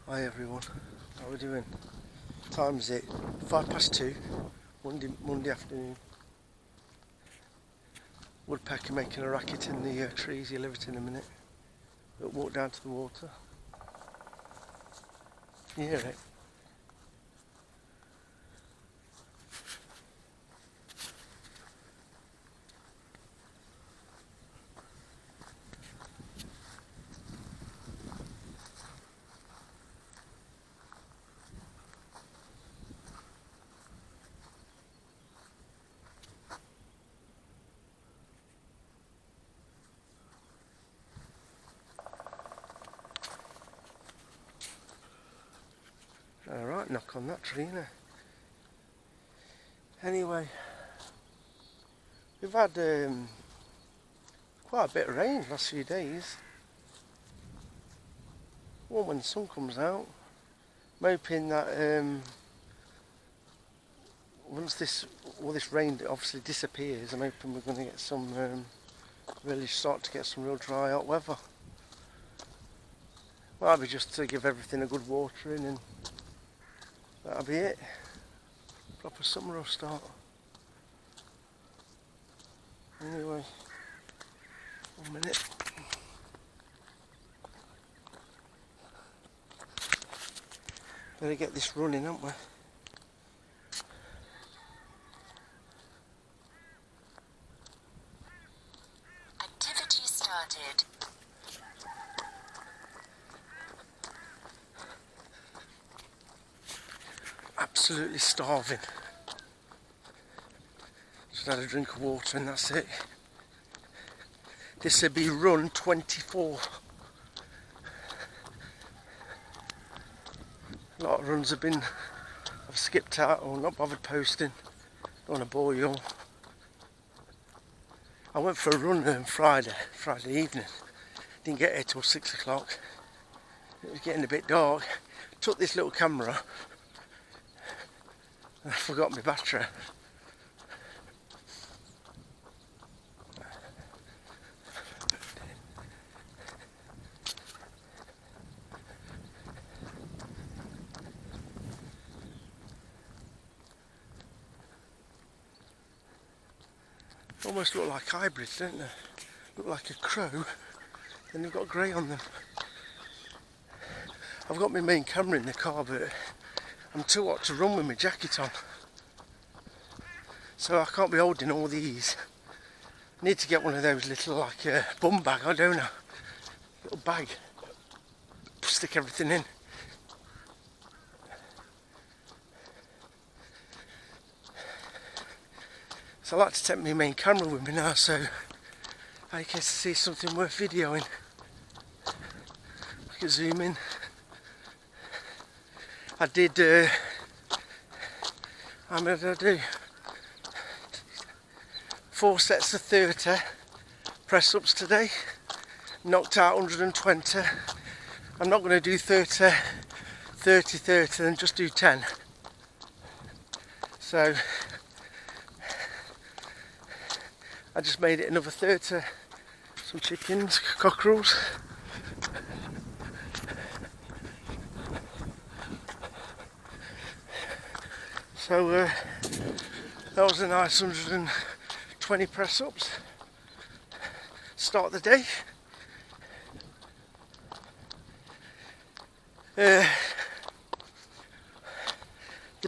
Hi everyone, how are we doing? Time is it? 2:05, Monday afternoon. Woodpecker making a racket in the trees, you'll hear it in a minute. We'll walk down to the water. You hear it? Alright, knock on that tree now. Anyway, we've had quite a bit of rain the last few days. Warm when the sun comes out. I'm hoping that once this rain obviously disappears, I'm hoping we're going to get some really start to get some real dry hot weather. Might be just to give everything a good watering and that'll be it. Proper summer will start. Anyway, 1 minute. Better get this running, haven't we? Activity started. Absolutely starving. Just had a drink of water and that's it. This will be run 24. A lot of runs I've skipped out or not bothered posting. Don't want to bore you all. I went for a run Friday evening. Didn't get here till 6 o'clock. It was getting a bit dark. Took this little camera and I forgot my battery. Almost look like hybrids, don't they? Look like a crow, and they've got grey on them. I've got my main camera in the car, but I'm too hot to run with my jacket on. So I can't be holding all these. I need to get one of those little like bum bag, I don't know. Little bag. Stick everything in. So I like to take my main camera with me now, so I can see something worth videoing. I can zoom in. I did, how many did I do? 4 sets of 30 press ups today. Knocked out 120. I'm not going to do 30, and just do 10. So I just made it another 30. Some chickens, cockerels. So that was a nice 120 press ups. Start the day. The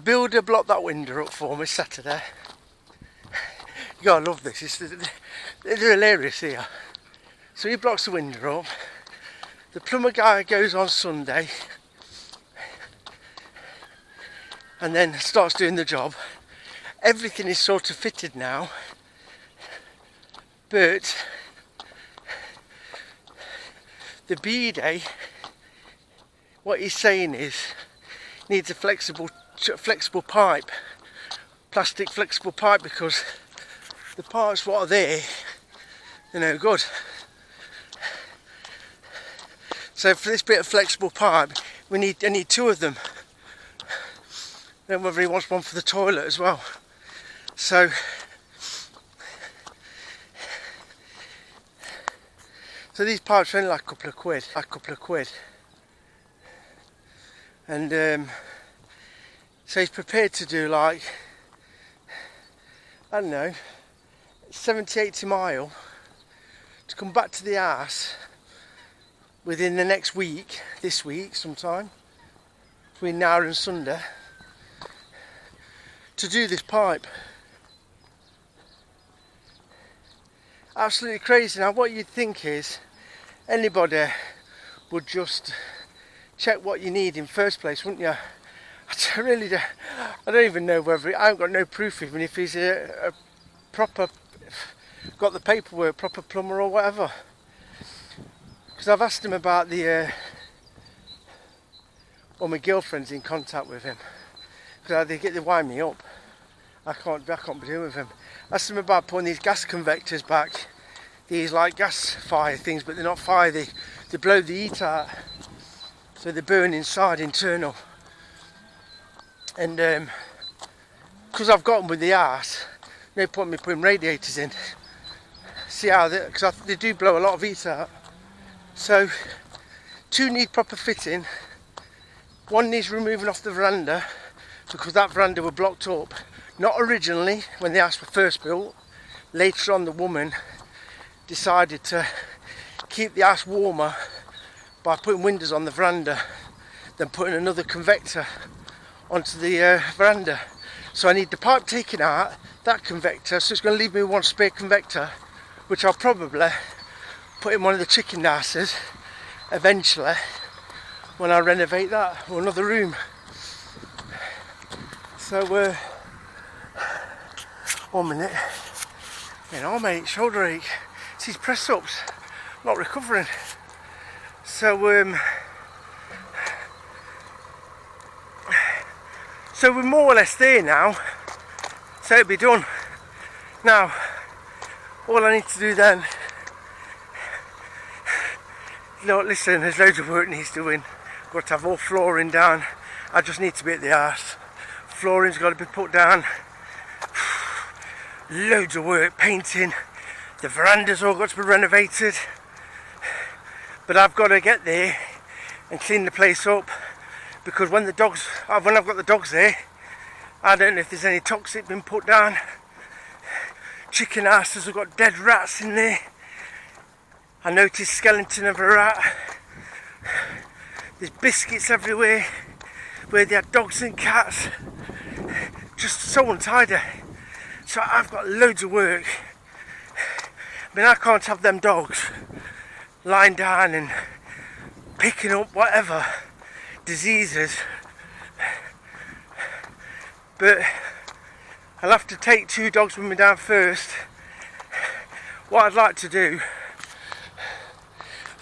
builder blocked that window up for me Saturday. You gotta love this. They're hilarious here. So he blocks the window up. The plumber guy goes on Sunday and then starts doing the job. Everything is sort of fitted now, but the bidet, what he's saying is, needs a flexible pipe, plastic flexible pipe, because the parts what are there, they're no good. So for this bit of flexible pipe, I need 2 of them. Then whether he wants one for the toilet as well. So So these pipes are only like a couple of quid. And so he's prepared to do like, I don't know, 70, 80 mile to come back to the house within the next week, this week sometime, between now and Sunday, to do this pipe. Absolutely crazy. Now what you'd think is anybody would just check what you need in first place, wouldn't you? I really don't, I don't even know whether, I haven't got no proof even if he's a proper, got the paperwork, proper plumber or whatever. Because I've asked him about the, well, my girlfriend's in contact with him. Because they wind me up. I can't be doing with him. I asked him about putting these gas convectors back. These like gas fire things, but they're not fire, they blow the heat out. So they burn inside, internal. And because I've got them with the arse, no point me putting radiators in. See how they, because they do blow a lot of heat out. So 2 need proper fitting. 1 needs removing off the veranda because that veranda was blocked up. Not originally when the house was first built. Later on the woman decided to keep the house warmer by putting windows on the veranda, then putting another convector onto the veranda. So I need the pipe taken out, that convector, so it's going to leave me 1 spare convector, which I'll probably put in one of the chicken houses eventually when I renovate that, or another room. So 1 minute. You know, mate, shoulder ache. It's these press ups, not recovering. So we're more or less there now. So it'll be done. Now, all I need to do then, listen, there's loads of work needs doing. Got to have all flooring down. I just need to be at the house. Flooring's got to be put down. Loads of work, painting. The veranda's all got to be renovated. But I've got to get there and clean the place up, because when I've got the dogs there, I don't know if there's any toxic been put down. Chicken houses have got dead rats in there. I noticed skeleton of a rat. There's biscuits everywhere where they had dogs and cats. Just so untidy. So I've got loads of work. I mean, I can't have them dogs lying down and picking up whatever diseases. But I'll have to take 2 dogs with me down first. What I'd like to do,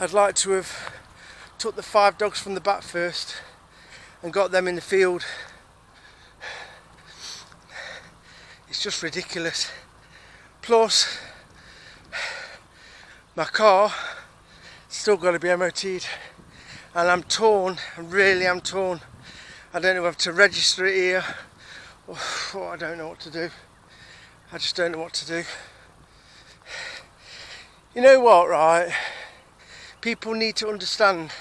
I'd like to have took the 5 dogs from the back first and got them in the field. It's just ridiculous. Plus, my car still got to be MOT'd, and I'm torn. I really am torn. I don't know whether to register it here. Oh, I don't know what to do. I just don't know what to do. You know what, right? People need to understand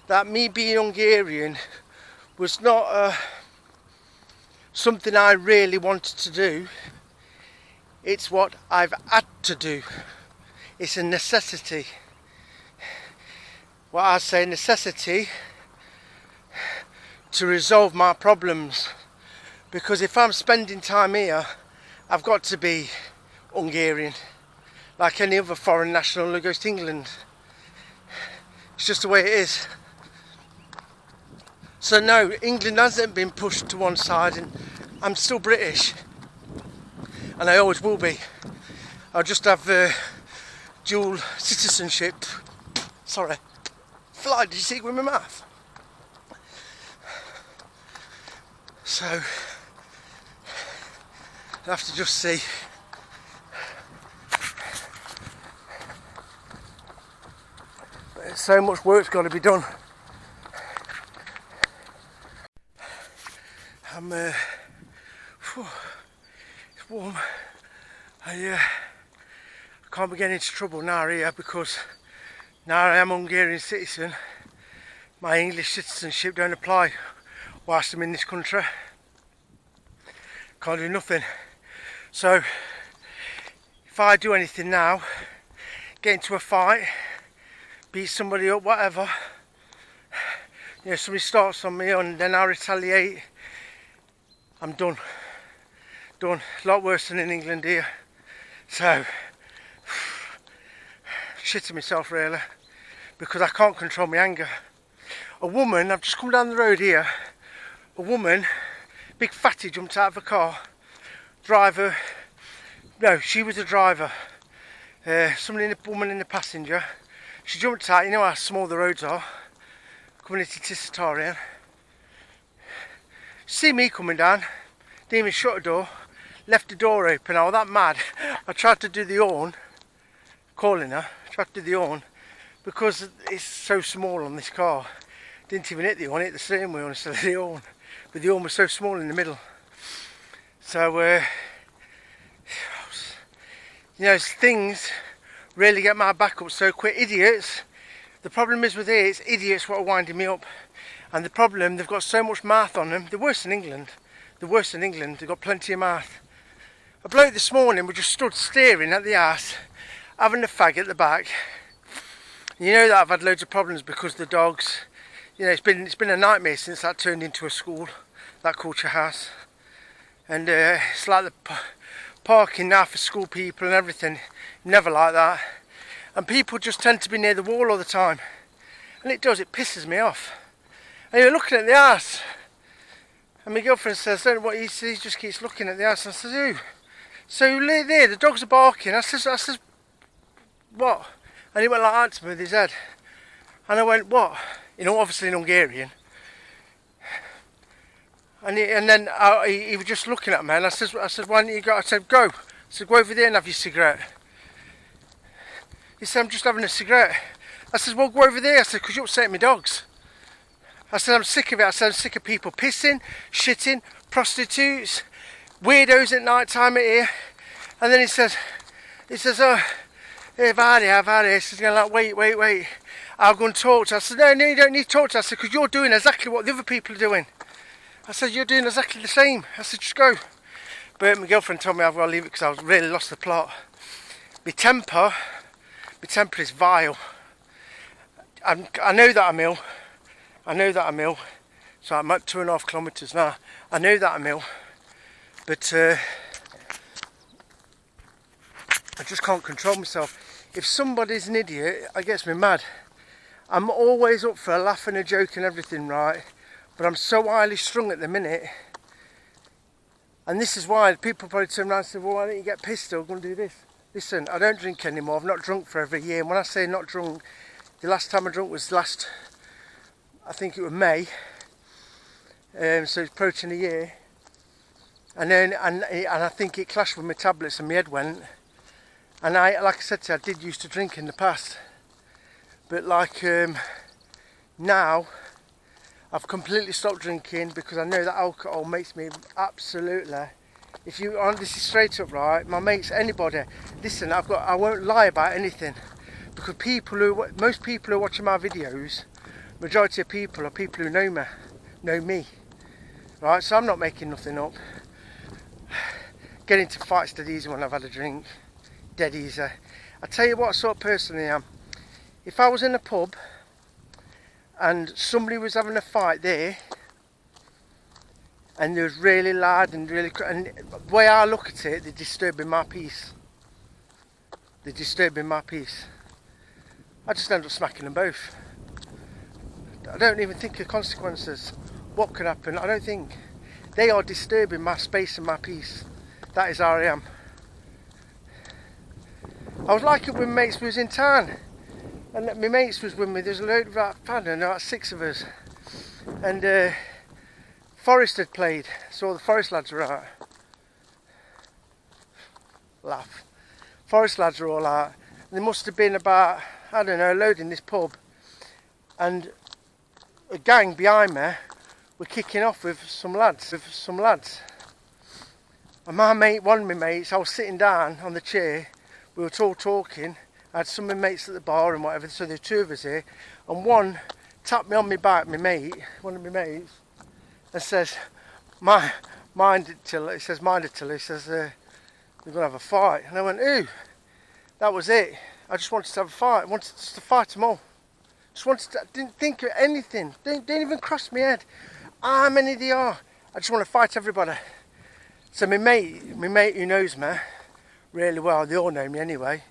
that me being Hungarian was not something I really wanted to do. It's what I've had to do. It's a necessity. What I say, necessity to resolve my problems. Because if I'm spending time here, I've got to be Hungarian, like any other foreign national who goes to England. It's just the way it is. So no, England hasn't been pushed to one side, and I'm still British, and I always will be. I'll just have dual citizenship. Sorry, fly, did you see it with my mouth? So I'll have to just see. But so much work's got to be done. It's warm. I can't be getting into trouble now here because Now I am a Hungarian citizen. My English citizenship don't apply whilst I'm in this country. Can't do nothing. So if I do anything now, get into a fight, beat somebody up, whatever, you know, somebody starts on me and then I retaliate, I'm done. Done. A lot worse than in England here. So shitting myself really, because I can't control my anger. A woman, I've just come down the road here, a woman, big fatty, jumped out of a car. Driver, no, she was a driver. Woman in the passenger. She jumped out, you know how small the roads are, coming into Sertraline. See me coming down, didn't even shut the door, left the door open. I was that mad. I tried to do the horn, calling her, tried to do the horn, because it's so small on this car. Didn't even hit the horn, hit the steering wheel instead of the horn. But the horn was so small in the middle. So, you know, things really get my back up so quick. Idiots, the problem is with it, it's idiots what are winding me up. And the problem, they've got so much math on them. They're worse than England. They're worse than England. They've got plenty of math. A bloke this morning was just stood staring at the ass, having a fag at the back. You know that I've had loads of problems because the dogs, you know, it's been a nightmare since that turned into a school, that culture house. And it's like the parking now for school people and everything, never like that. And people just tend to be near the wall all the time. And it pisses me off. And you're looking at the ass. And my girlfriend says, don't know what he sees, he just keeps looking at the ass. And I says, who? So there, the dogs are barking. I says, what? And he went like that to me with his head. And I went, what? You know, obviously in Hungarian. And then he was just looking at me, and I said, why don't you go? I said, go. I said, go over there and have your cigarette. He said, I'm just having a cigarette. I said, well, go over there. I said, because you're upsetting my dogs. I said, I'm sick of it. I said, I'm sick of people pissing, shitting, prostitutes, weirdos at night time here. And then he says, oh, I've had it. He says, like, wait. I'll go and talk to her. I said, no, you don't need to talk to her. I said, because you're doing exactly what the other people are doing. I said, you're doing exactly the same. I said, just go. But my girlfriend told me I've got to leave it because I was really lost the plot. My temper is vile. I know that I'm ill. So I'm at 2.5 kilometres now. I know that I'm ill. But I just can't control myself. If somebody's an idiot, it gets me mad. I'm always up for a laugh and a joke and everything, right? But I'm so highly strung at the minute. And this is why people probably turn around and say, well, why don't you get pissed or go and do this? Listen, I don't drink anymore. I've not drunk for over a year. And when I say not drunk, the last time I drunk was I think it was May. So it's approaching a year. And I think it clashed with my tablets and my head went. And like I said to you, I did used to drink in the past. But like now, I've completely stopped drinking because I know that alcohol makes me absolutely. This is straight up, right? My mates, anybody, listen, I won't lie about anything, because most people who are watching my videos, majority of people are people who know me, right? So I'm not making nothing up. Getting into fights dead easy when I've had a drink, dead easy. I tell you what sort of person I am. If I was in a pub and somebody was having a fight there, and it was really loud and the way I look at it, they're disturbing my peace. I just end up smacking them both. I don't even think of consequences. What could happen? I don't think. They are disturbing my space and my peace. That is how I am. I was like it when my mates was in town. And my mates was with me. There's a load of, I don't know, about 6 of us. And Forest had played, so all the Forest lads were out. Laugh. Forest lads are all out. And there must have been about, I don't know, a load in this pub. And a gang behind me were kicking off with some lads. And my mate, one of my mates, I was sitting down on the chair. We were all talking, I had some of my mates at the bar and whatever, so there were 2 of us here, and one tapped me on my back, my mate, one of my mates, and says, mind it till, he says, we're going to have a fight. And I went, ooh, that was it. I just wanted to have a fight. I wanted to fight them all. Didn't think of anything. Didn't even cross my head how many they are. I just want to fight everybody. So my mate who knows me really well, they all know me anyway,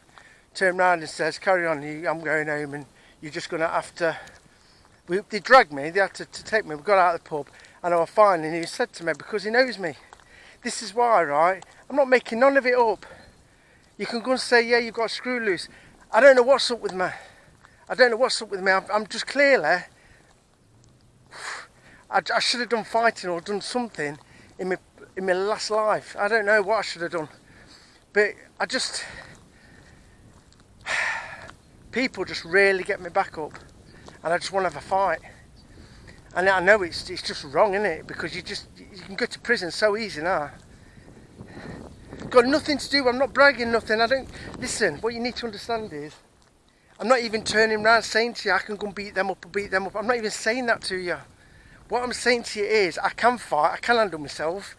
turned round and says, carry on, I'm going home and you're just going to have to... They dragged me, they had to take me, we got out of the pub and I was fine, and he said to me, because he knows me, this is why, right, I'm not making none of it up. You can go and say, yeah, you've got a screw loose. I don't know what's up with me. I'm just clearly, I should have done fighting or done something in my last life. I don't know what I should have done. But people just really get me back up. And I just want to have a fight. And I know it's just wrong, isn't it? Because you can go to prison so easy now. Got nothing to do, I'm not bragging nothing. Listen, what you need to understand is, I'm not even turning around saying to you, I can go and beat them up. I'm not even saying that to you. What I'm saying to you is, I can fight, I can handle myself,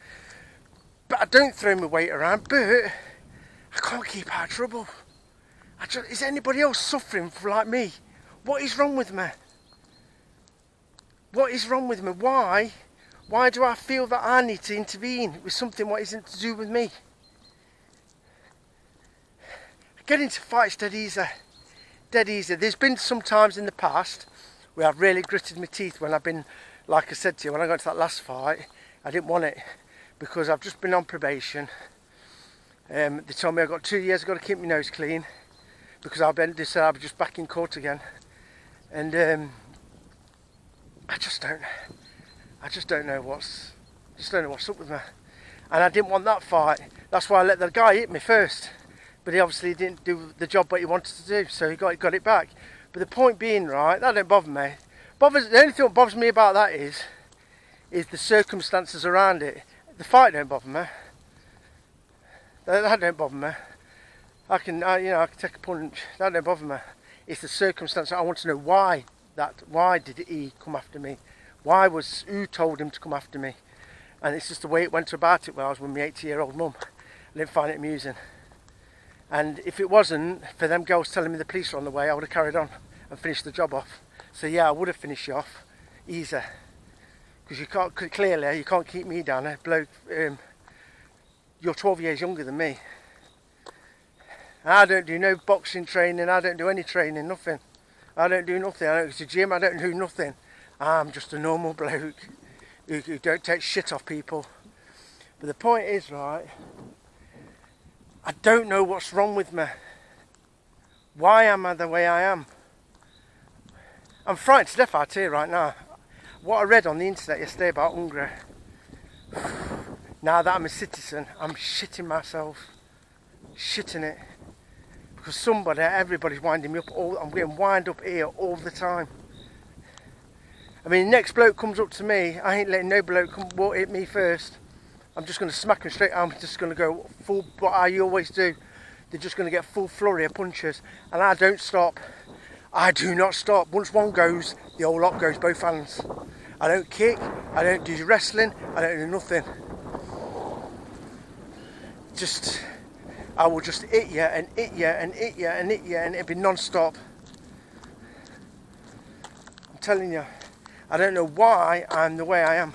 but I don't throw my weight around, but I can't keep out of trouble. Is anybody else suffering like me? What is wrong with me? What is wrong with me? Why do I feel that I need to intervene with something what isn't to do with me? Getting into fights dead easy. There's been some times in the past where I've really gritted my teeth when I've been, like I said to you, when I got into that last fight, I didn't want it because I've just been on probation. They told me I've got 2 years, I've got to keep my nose clean because I'll be just back in court again. And I just don't know what's up with me. And I didn't want that fight. That's why I let the guy hit me first. But he obviously didn't do the job what he wanted to do, so he got it back. But the point being, right, that don't bother me. The only thing that bothers me about that is the circumstances around it. The fight don't bother me. That don't bother me. I can take a punch. That don't bother me. It's the circumstances. I want to know why did he come after me? Who told him to come after me? And it's just the way it went about it when I was with my 80-year-old mum. I didn't find it amusing. And if it wasn't for them girls telling me the police were on the way, I would have carried on and finished the job off. So yeah, I would have finished you off easy. Because you can't keep me down. A bloke, you're 12 years younger than me. I don't do no boxing training, I don't do any training, nothing. I don't do nothing, I don't go to the gym, I don't do nothing. I'm just a normal bloke who don't take shit off people. But the point is, right, I don't know what's wrong with me. Why am I the way I am? I'm frightened to death out here right now. What I read on the internet yesterday about Hungary. Now that I'm a citizen, I'm shitting myself. Shitting it. Because everybody's winding me up. I'm getting wind up here all the time. I mean, the next bloke comes up to me, I ain't letting no bloke hit me first. I'm just going to smack him straight. I'm just going to go full, what I always do. They're just going to get full flurry of punches. And I don't stop. I do not stop. Once one goes, the whole lot goes, both hands. I don't kick, I don't do wrestling, I don't do nothing. I will just hit you and hit you and hit you and hit you, and it'll be non-stop. I'm telling you, I don't know why I'm the way I am.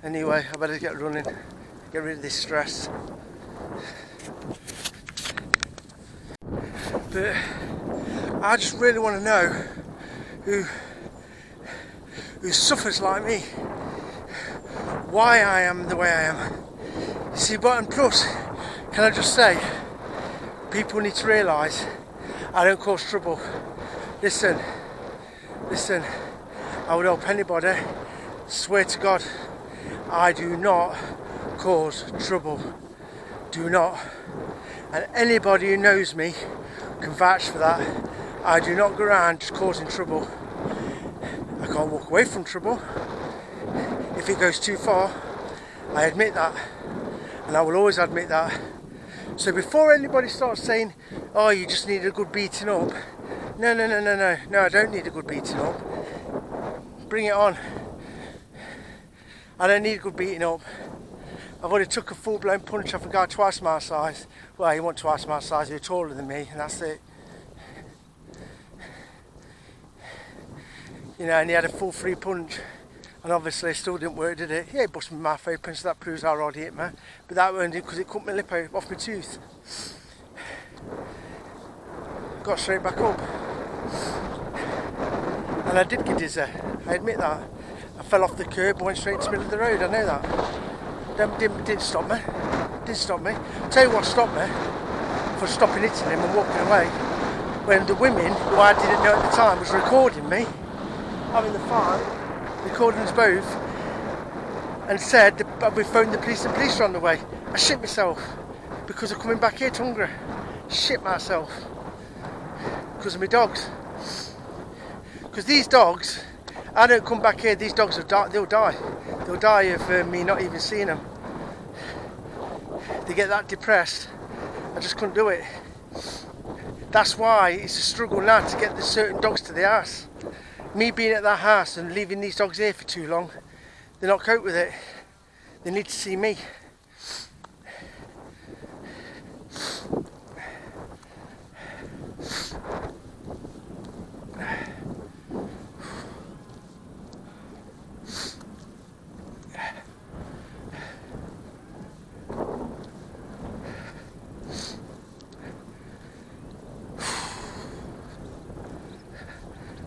Anyway, I better get running, get rid of this stress. But I just really want to know who suffers like me, why I am the way I am. You see, but and plus, can I just say, people need to realise I don't cause trouble. Listen, I would help anybody, swear to God, I do not cause trouble. Do not. And anybody who knows me can vouch for that. I do not go around just causing trouble. I can't walk away from trouble. If it goes too far, I admit that. And I will always admit that. So before anybody starts saying, oh, you just need a good beating up. No, no, no, no, no. No, I don't need a good beating up. Bring it on. I don't need a good beating up. I've already took a full-blown punch off a guy twice my size. Well, he wasn't twice my size, he was taller than me, and that's it. You know, and he had a full free punch. And obviously it still didn't work, did it? Yeah, it busted my mouth open, so that proves how hard he hit me. But that weren't it because it cut my lip off my tooth. Got straight back up. And I did get dizzy, I admit that. I fell off the curb and went straight into the middle of the road, I know that. Didn't stop me. Didn't stop me. Tell you what stopped me for stopping hitting him and walking away. When the women, who I didn't know at the time, was recording me, having the fight, recording us both, and said that we phoned the police and police are on the way. I shit myself because of coming back here to Hungary. Shit myself because of my dogs. Because these dogs, I don't come back here, these dogs will die. They'll die. They'll die of me not even seeing them. They get that depressed. I just couldn't do it. That's why it's a struggle now to get the certain dogs to the house. Me being at that house and leaving these dogs here for too long, they're not cope with it. They need to see me.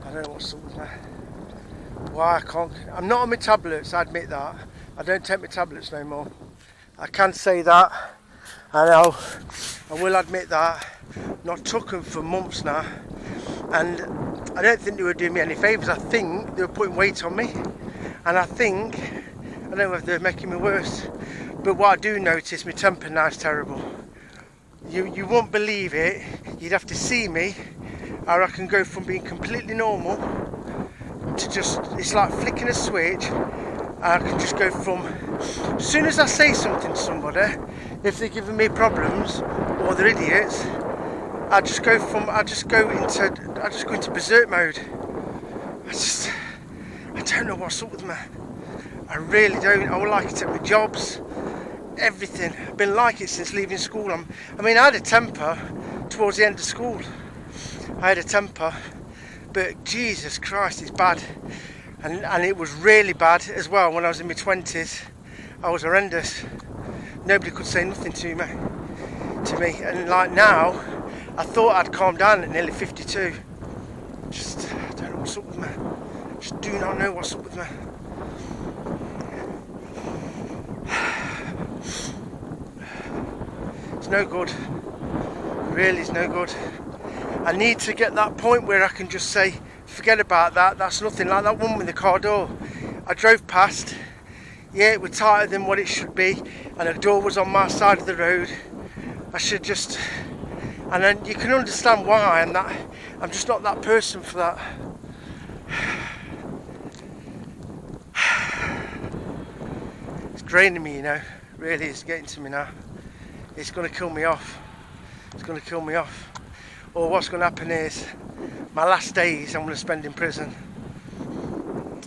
I don't know what's up with me. Why I can't. I'm not on my tablets, I admit that. I don't take my tablets no more. I can say that. I will admit that. Not took them for months now. And I don't think they were doing me any favours. I think they were putting weight on me. And I think, I don't know if they're making me worse. But what I do notice, my temper now is terrible. You won't believe it. You'd have to see me. How I can go from being completely normal to just, it's like flicking a switch. I can just go from, as soon as I say something to somebody, if they're giving me problems or they're idiots, I just go into berserk mode. I don't know what's up with me. I really don't. I would like it at my jobs, everything. I've been like it since leaving school. I mean, I had a temper towards the end of school. I had a temper, but Jesus Christ, it's bad. And it was really bad as well when I was in my 20s. I was horrendous. Nobody could say nothing to me. And like now, I thought I'd calmed down at nearly 52. Just, I don't know what's up with me. Just do not know what's up with me. It's no good. Really, it's no good. I need to get that point where I can just say, forget about that, that's nothing. Like that woman with the car door. I drove past, yeah, it was tighter than what it should be, and the door was on my side of the road. I should just, and then you can understand why, and that I'm just not that person for that. It's draining me, you know, really, it's getting to me now. It's going to kill me off. It's going to kill me off. Or what's going to happen is, my last days I'm going to spend in prison.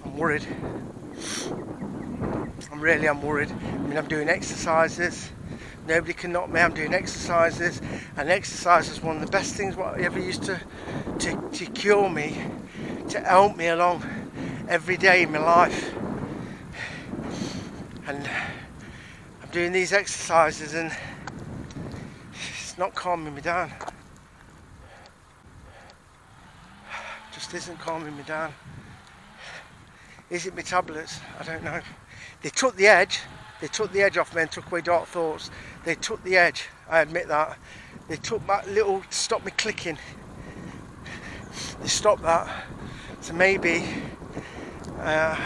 I'm worried. I'm worried. I mean, I'm doing exercises. Nobody can knock me. I'm doing exercises. And exercise is one of the best things what I ever used to cure me, to help me along every day in my life. And I'm doing these exercises and it's not calming me down. Just isn't calming me down. Is it my tablets? I don't know. They took the edge off me and took away dark thoughts. They took the edge, I admit that. They took my little, stopped me clicking. They stopped that. So maybe, I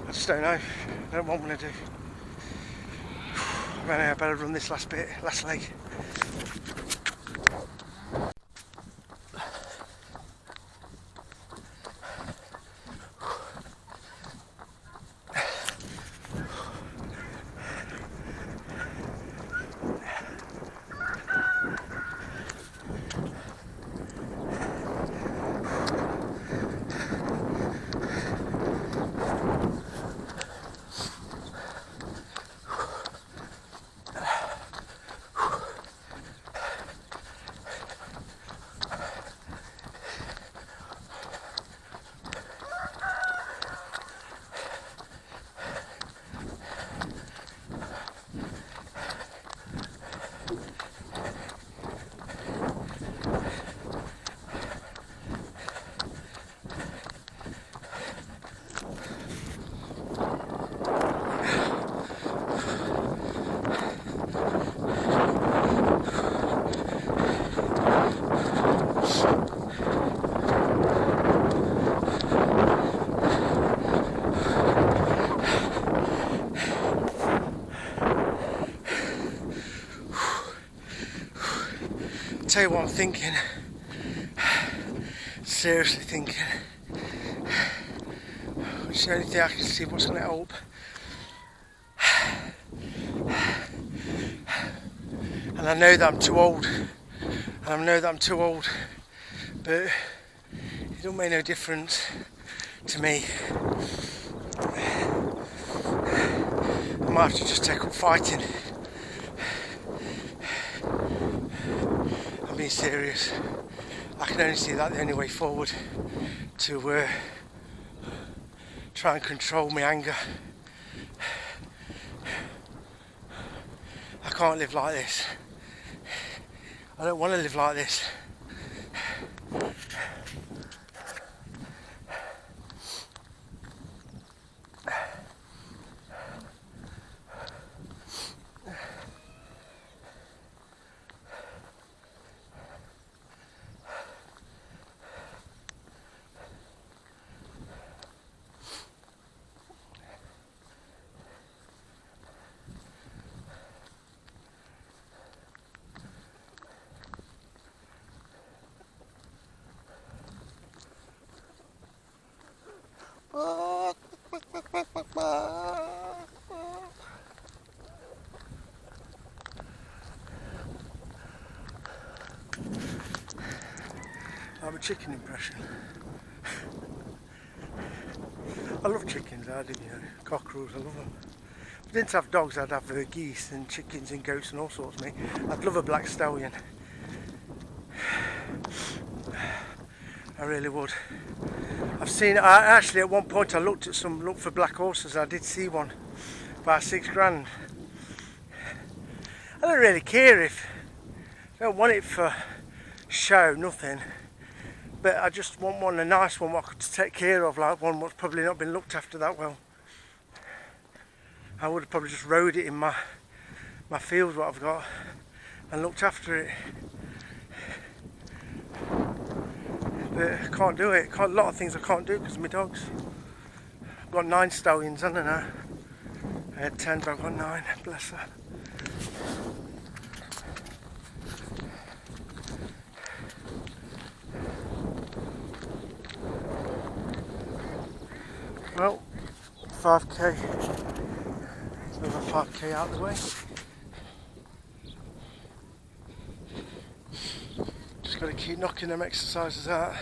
just don't know. I don't know what I'm going to do. I better run this last leg. tell you what I'm thinking. Seriously thinking. It's the only thing I can see what's going to help. And I know that I'm too old. But it don't make no difference to me. I might have to just take up fighting. I'm being serious. I can only see that the only way forward to try and control my anger. I can't live like this. I don't want to live like this. I'm a chicken impression. I love chickens, I do, cockerels, I love them. If I didn't have dogs, I'd have geese and chickens and goats and all sorts, mate. I'd love a black stallion. I really would. Actually at one point I looked for black horses. I did see one, about £6 grand. I don't really care if, I don't want it for show, nothing. But I just want one, a nice one, what I could take care of, like one what's probably not been looked after that well. I would have probably just rode it in my field, what I've got, and looked after it. But I can't do it. A lot of things I can't do because of my dogs. I've got 9 stallions, haven't I? I had 10, but I've got 9, bless her. Well, 5k, another 5k out of the way. Just got to keep knocking them exercises out.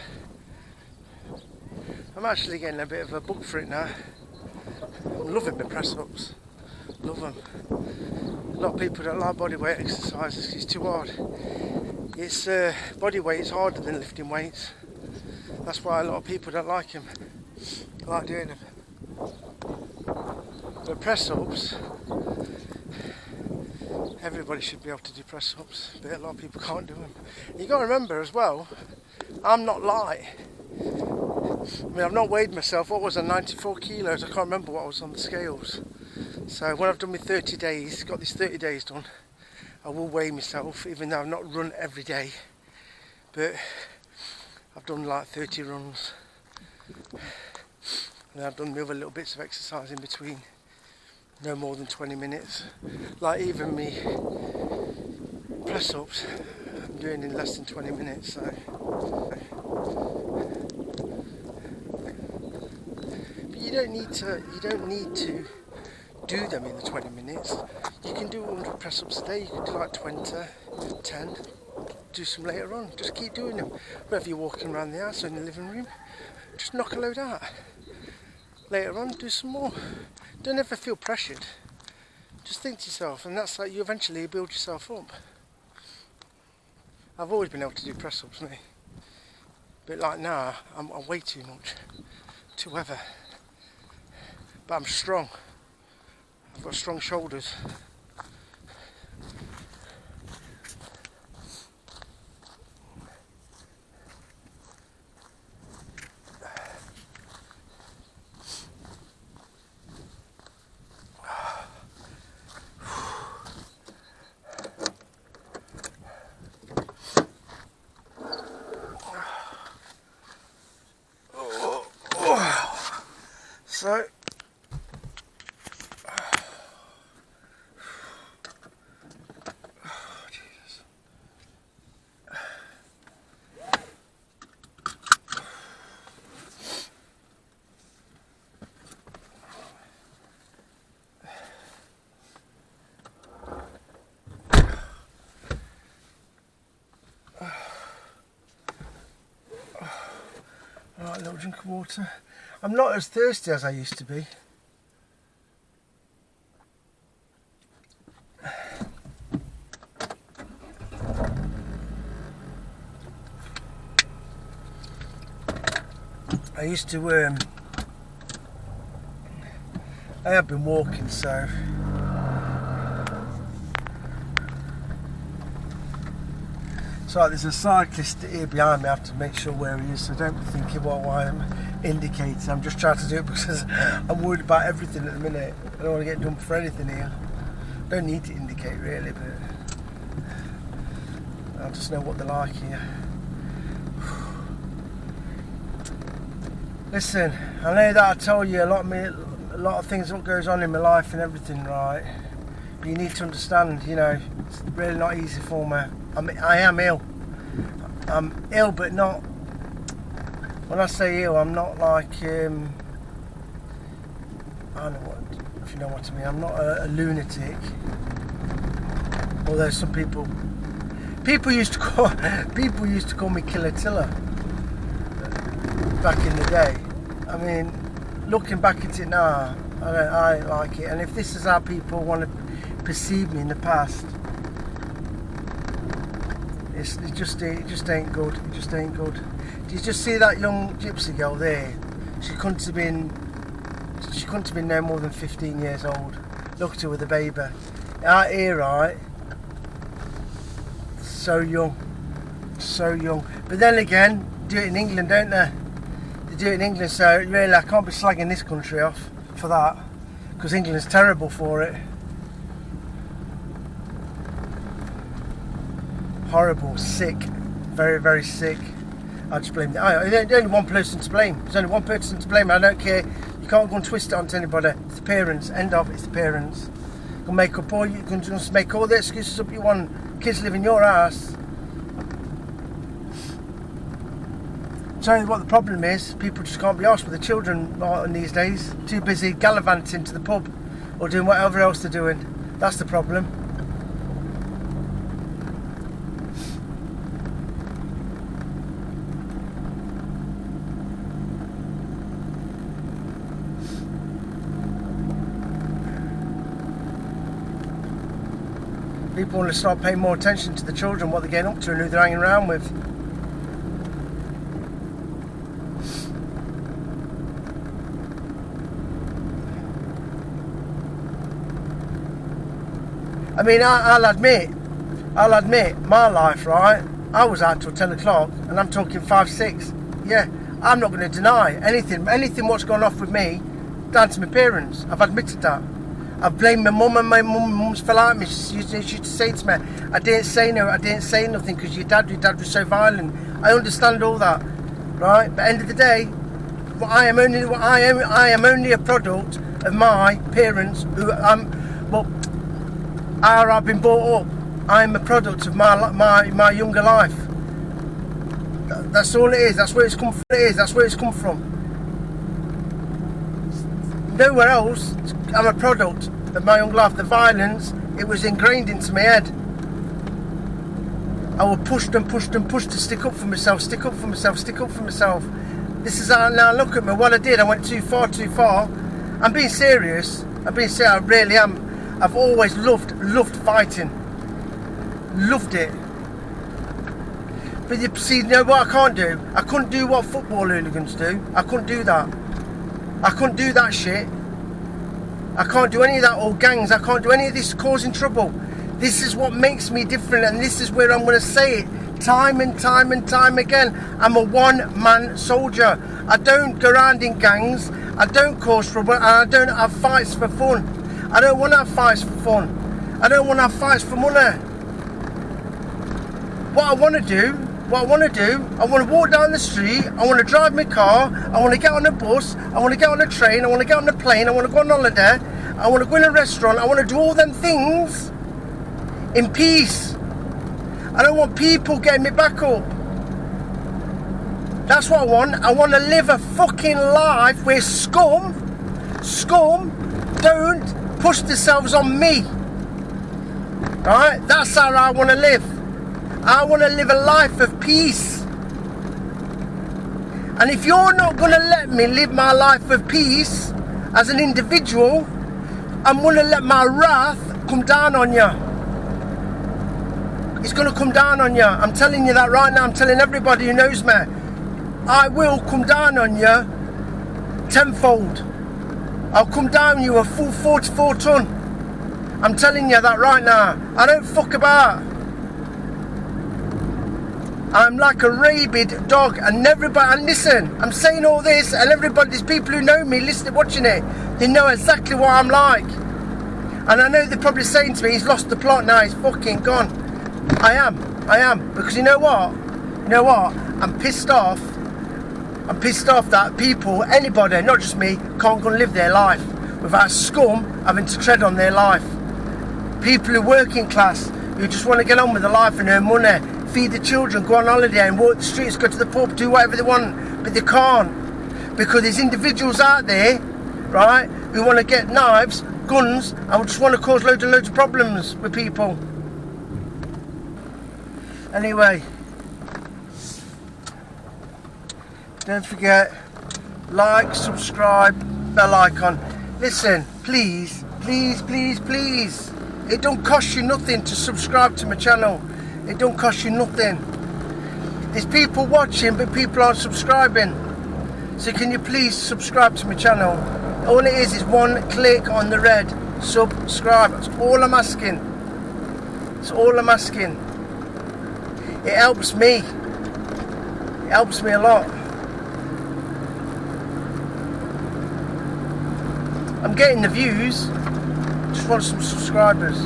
I'm actually getting a bit of a bug for it now. I'm loving my press ups, love them. A lot of people don't like body weight exercises, it's too hard. It's body weight is harder than lifting weights. That's why a lot of people don't like them. I like doing them. But press ups, everybody should be able to do press ups, but a lot of people can't do them. You got to remember as well, I'm not light. I mean, I've not weighed myself. What was I, 94 kilos? I can't remember what I was on the scales. So when I've done my 30 days, got these 30 days done, I will weigh myself, even though I've not run every day. But I've done like 30 runs. And I've done the other little bits of exercise in between, no more than 20 minutes. Like even me press ups, I'm doing in less than 20 minutes. So. But you don't need to do them in the 20 minutes. You can do 100 press ups a day. You can do like 20, 10, do some later on. Just keep doing them. Whether you're walking around the house or in the living room, just knock a load out. Later on, do some more. Don't ever feel pressured. Just think to yourself, and that's like you eventually build yourself up. I've always been able to do press ups, me. But like now, I'm way too much to ever. But I'm strong. I've got strong shoulders. So, Jesus. Alright, a little drink of water. I'm not as thirsty as I used to be. I used to, I have been walking, so so there's a cyclist here behind me. I have to make sure where he is, so don't be thinking why I'm indicating. I'm just trying to do it because I'm worried about everything at the minute. I don't want to get done for anything here. Don't need to indicate really, but I just know what they're like here. Listen, I know that I told you a lot of things what goes on in my life and everything, right? But you need to understand, you know, it's really not easy for me. I am ill. I'm ill, but not. When I say ill, I'm not like I don't know what, if you know what I mean. I'm not a lunatic. Although some people used to call me Killer Tiller back in the day. I mean, looking back at it now, I don't like it. And if this is how people want to perceive me in the past, it just ain't good. It just ain't good. Do you just see that young gypsy girl there? She couldn't have been no more than 15 years old. Look at her with a baby. Out here, right? So young. But then again, do it in England, don't they? They do it in England, so really I can't be slagging this country off for that, because England's terrible for it. Horrible, sick, very, very sick. I just blame there's only one person to blame. There's only one person to blame. I don't care. You can't go and twist it onto anybody. It's the parents. End of. It's the parents. You can make up all. You can just make all the excuses up you want. Kids live in your house. Tell you what the problem is. People just can't be arsed with the children these days. Too busy gallivanting to the pub or doing whatever else they're doing. That's the problem. People want to start paying more attention to the children, what they're getting up to and who they're hanging around with. I mean, I'll admit, my life, right? I was out till 10 o'clock and I'm talking 5, 6. Yeah, I'm not going to deny anything what's gone off with me, down to my parents. I've admitted that. I've blamed my mum, and my mum's fell out at me. She used to say to me, I didn't say nothing because your dad was so violent. I understand all that, right? But at the end of the day, I am only a product of my parents who I've been brought up. I'm a product of my younger life. That's all it is. That's where it's come from. That's where it's come from. Nowhere else. I'm a product of my young life. The violence, it was ingrained into my head. I was pushed to stick up for myself. This is how now look at me. What I did, I went too far. I'm being serious. I really am. I've always loved fighting. Loved it. But you see, you know what I can't do? I couldn't do what football hooligans do. I couldn't do that. I couldn't do that shit. I can't do any of that, or gangs. I can't do any of this causing trouble. This is what makes me different, and this is where I'm going to say it time and time again. I'm a one-man soldier. I don't go around in gangs. I don't cause trouble, and I don't have fights for fun. I don't want to have fights for fun. I don't want to have fights for money. What I want to do, I want to walk down the street, I want to drive my car, I want to get on a bus, I want to get on a train, I want to get on a plane, I want to go on holiday, I want to go in a restaurant, I want to do all them things in peace. I don't want people getting me back up. That's what I want. I want to live a fucking life where scum don't push themselves on me. Right? That's how I want to live. I want to live a life of peace. And if you're not going to let me live my life of peace as an individual, I'm going to let my wrath come down on you. It's going to come down on you. I'm telling you that right now. I'm telling everybody who knows me. I will come down on you tenfold. I'll come down on you a full 44 ton. I'm telling you that right now. I don't fuck about. I'm like a rabid dog, and everybody, and listen, I'm saying all this, and everybody, there's people who know me, listening, watching it, they know exactly what I'm like. And I know they're probably saying to me, he's lost the plot now, he's fucking gone. I am, because you know what? I'm pissed off that people, anybody, not just me, can't go and live their life without scum having to tread on their life. People who are working class, who just want to get on with their life and earn money, feed the children, go on holiday and walk the streets, go to the pub, do whatever they want, but they can't. Because there's individuals out there, right, who want to get knives, guns, and just want to cause loads of problems with people. Anyway, don't forget, like, subscribe, bell icon. Listen, please, it don't cost you nothing to subscribe to my channel. It don't cost you nothing. There's people watching, but people aren't subscribing. So can you please subscribe to my channel? All it is one click on the red subscribe. That's all I'm asking. That's all I'm asking. It helps me. It helps me a lot. I'm getting the views. Just want some subscribers.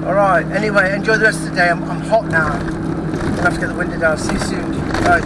Alright, anyway, enjoy the rest of the day. I'm hot now. I'm going to have to get the window down. See you soon. Bye.